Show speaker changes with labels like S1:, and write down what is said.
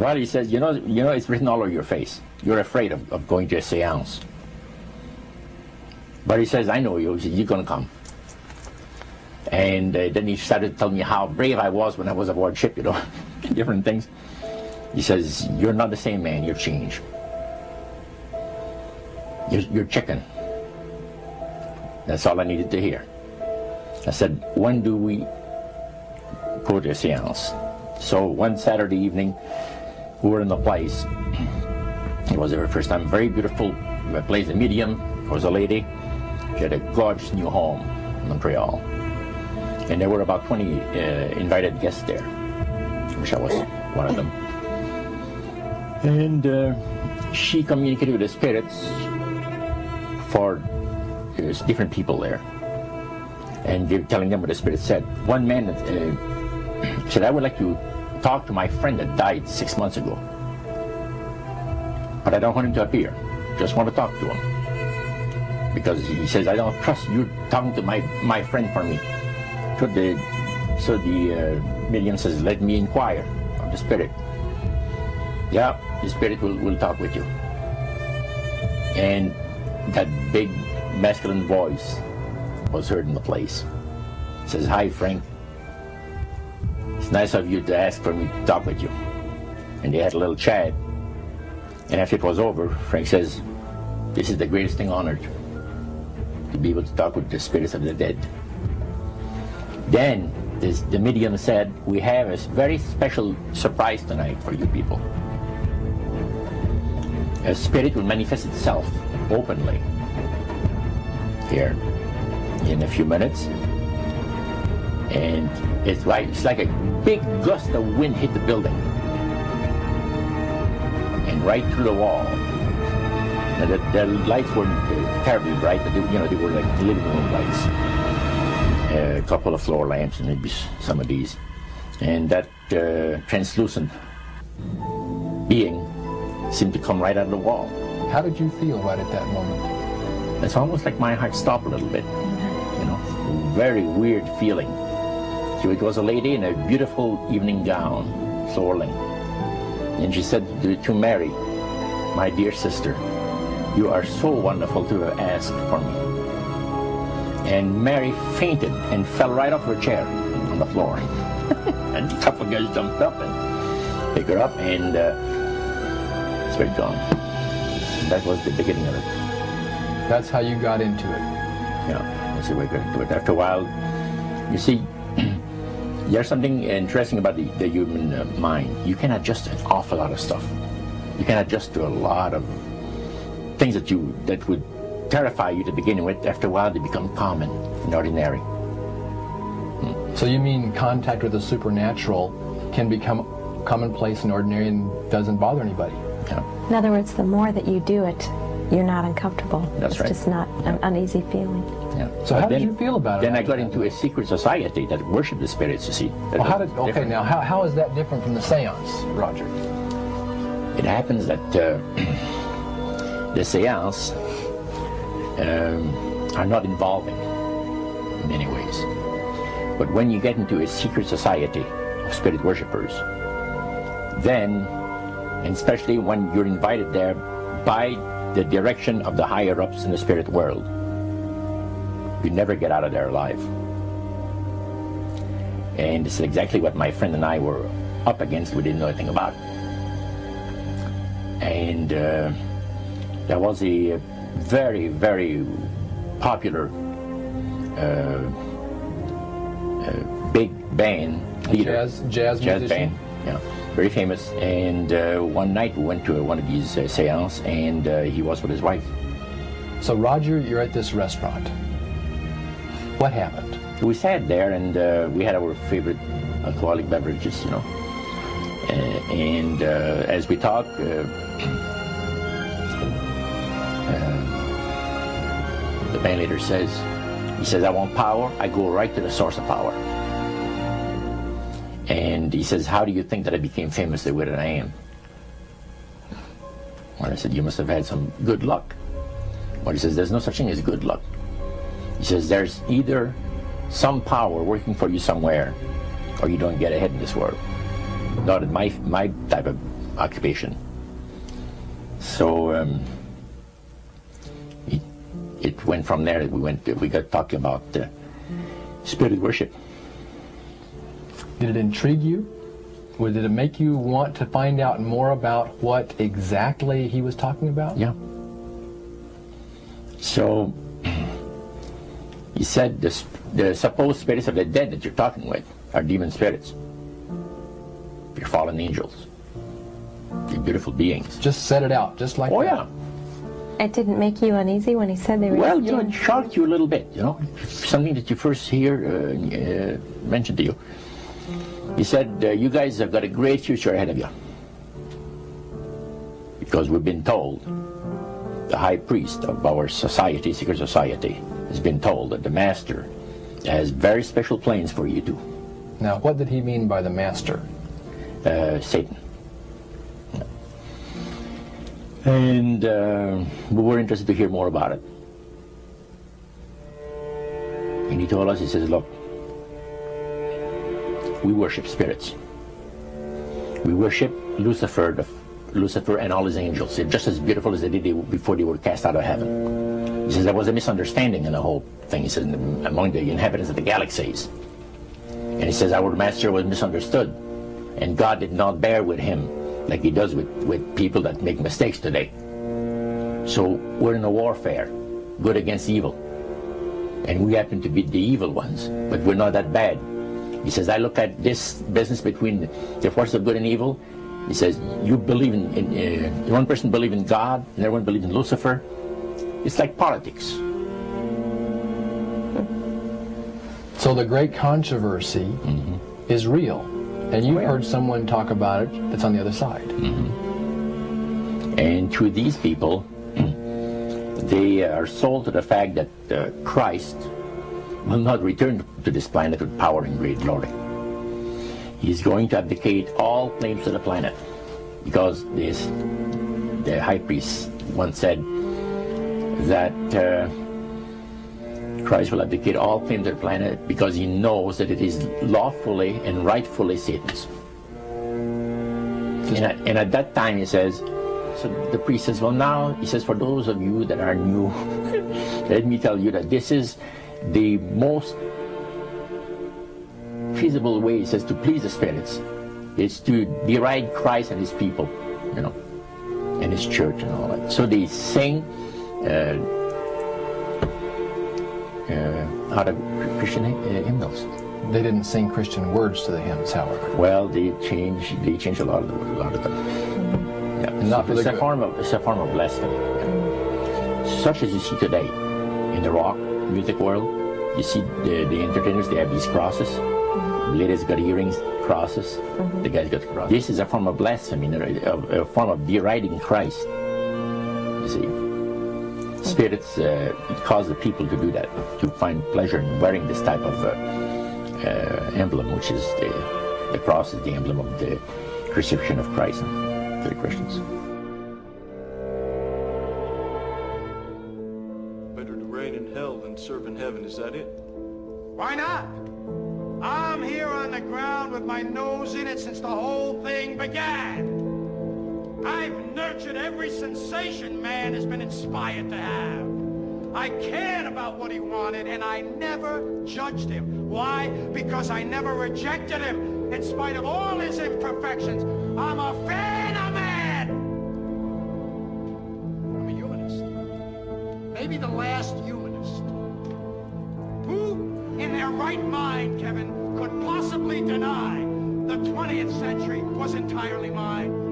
S1: Well, he says, you know, it's written all over your face. You're afraid of going to a seance. But he says, I know you. He says, you're going to come. And then he started telling me how brave I was when I was aboard ship, you know, different things. He says, you're not the same man, you're changed. You're chicken. That's all I needed to hear. I said, when do we go to a seance? So one Saturday evening, we were in the place. It was the very first time. Very beautiful place, a medium. There was a lady. She had a gorgeous new home in Montreal. And there were about 20 invited guests there, which I was one of them. And she communicated with the spirits for different people there. And they were telling them what the spirit said. One man said, I would like to talk to my friend that died 6 months ago. But I don't want him to appear. Just want to talk to him. Because he says, I don't trust you talking to my friend for me. So the medium says, let me inquire of the spirit. Yeah, the spirit will talk with you. And that big masculine voice was heard in the place. It says, hi Frank. It's nice of you to ask for me to talk with you. And they had a little chat. And after it was over, Frank says, this is the greatest thing on earth, to be able to talk with the spirits of the dead. Then the medium said, we have a very special surprise tonight for you people. A spirit will manifest itself openly here in a few minutes. And it's like a big gust of wind hit the building. And right through the wall. Now the lights weren't terribly bright, but they were like living room lights. A couple of floor lamps and maybe some of these. And that translucent being seemed to come right out of the wall.
S2: How did you feel right at that moment?
S1: It's almost like my heart stopped a little bit. You know, very weird feeling. So it was a lady in a beautiful evening gown, swirling. And she said to Mary, my dear sister, you are so wonderful to have asked for me. And Mary fainted and fell right off her chair on the floor. And a couple of guys jumped up and picked her up, and it's very gone. And that was the beginning of it.
S2: That's how you got into it.
S1: Yeah, that's the way I got into it. After a while, you see, there's something interesting about the human mind. You can adjust to an awful lot of stuff. You can adjust to a lot of things that would terrify you to begin with. After a while, they become common and ordinary.
S2: So you mean contact with the supernatural can become commonplace and ordinary and doesn't bother anybody?
S1: Yeah.
S3: In other words, the more that you do it, you're not uncomfortable.
S1: That's right.
S3: It's just not an uneasy feeling.
S1: Yeah.
S2: So how did you feel about it?
S1: Then I got into a secret society that worshiped the spirits, you see.
S2: Well, now how is that different from the seance, Roger?
S1: It happens that the seance are not involving in many ways. But when you get into a secret society of spirit worshippers, then, and especially when you're invited there by the direction of the higher-ups in the spirit world, you never get out of there alive. And this is exactly what my friend and I were up against. We didn't know anything about. And there was a very, very popular big band leader.
S2: Jazz
S1: band, yeah, very famous. And one night we went to one of these seances, and he was with his wife.
S2: So Roger, you're at this restaurant. What happened?
S1: We sat there, and we had our favorite alcoholic beverages, you know. And as we talked, the band leader says, he says, I want power. I go right to the source of power. And he says, how do you think that I became famous the way that I am? Well, I said, you must have had some good luck. Well, he says, there's no such thing as good luck. He says, there's either some power working for you somewhere, or you don't get ahead in this world. Not in my type of occupation. So it went from there. We got talking about spirit worship.
S2: Did it intrigue you? Or did it make you want to find out more about what exactly he was talking about?
S1: Yeah. So he said the supposed spirits of the dead that you're talking with are demon spirits. They're fallen angels. They're beautiful beings.
S2: Just set it out, just like that.
S1: Oh, yeah.
S3: It didn't make you uneasy when he said they were...
S1: Well, you know, it shocked you a little bit, you know. Something that you first hear mentioned to you. He said, you guys have got a great future ahead of you. Because we've been told, the high priest of our society, secret society, has been told that the master has very special plans for you too.
S2: Now, what did he mean by the master?
S1: Satan. And we were interested to hear more about it. And he told us, he says, look, we worship spirits. We worship Lucifer and all his angels. They're just as beautiful as they did before they were cast out of heaven. He says there was a misunderstanding in the whole thing. He says among the inhabitants of the galaxies. And he says our master was misunderstood. And God did not bear with him like he does with people that make mistakes today. So we're in a warfare, good against evil. And we happen to be the evil ones, but we're not that bad. He says, I look at this business between the forces of good and evil. He says, you believe in one person believes in God, and everyone believes in Lucifer. It's like politics.
S2: So the great controversy is real. And you've heard someone talk about it that's on the other side.
S1: And to these people, they are sold to the fact that Christ will not return to this planet with power and great glory. He's going to abdicate all claims to the planet, because the high priest once said that Christ will abdicate all claims to the planet because he knows that it is lawfully and rightfully Satan's. And at that time, he says, so the priest says, well, now, he says, for those of you that are new, let me tell you that this is the most feasible way, he says, to please the spirits. It's to deride Christ and his people, you know, and his church and all that. So they sing out of Christian hymnals.
S2: They didn't sing Christian words to the hymns, however.
S1: Well, they changed a lot of them. Yeah.
S2: Not for
S1: it's a form of blasphemy. Yeah. Such as you see today in the rock music world. You see the entertainers, they have these crosses. The ladies got earrings, crosses. The guys got crosses. This is a form of blasphemy, a form of deriding Christ. You see, spirits cause the people to do that, to find pleasure in wearing this type of emblem, which is the cross is the emblem of the crucifixion of Christ to the Christians.
S4: Better to reign in hell than serve in heaven, is that it?
S5: Why not? I'm here on the ground with my nose in it since the whole thing began. I've nurtured every sensation man has been inspired to have. I cared about what he wanted, and I never judged him. Why? Because I never rejected him. In spite of all his imperfections, I'm a fan of man. I'm a humanist. Maybe the last humanist. Who in their right mind, Kevin, could possibly deny the 20th century was entirely mine?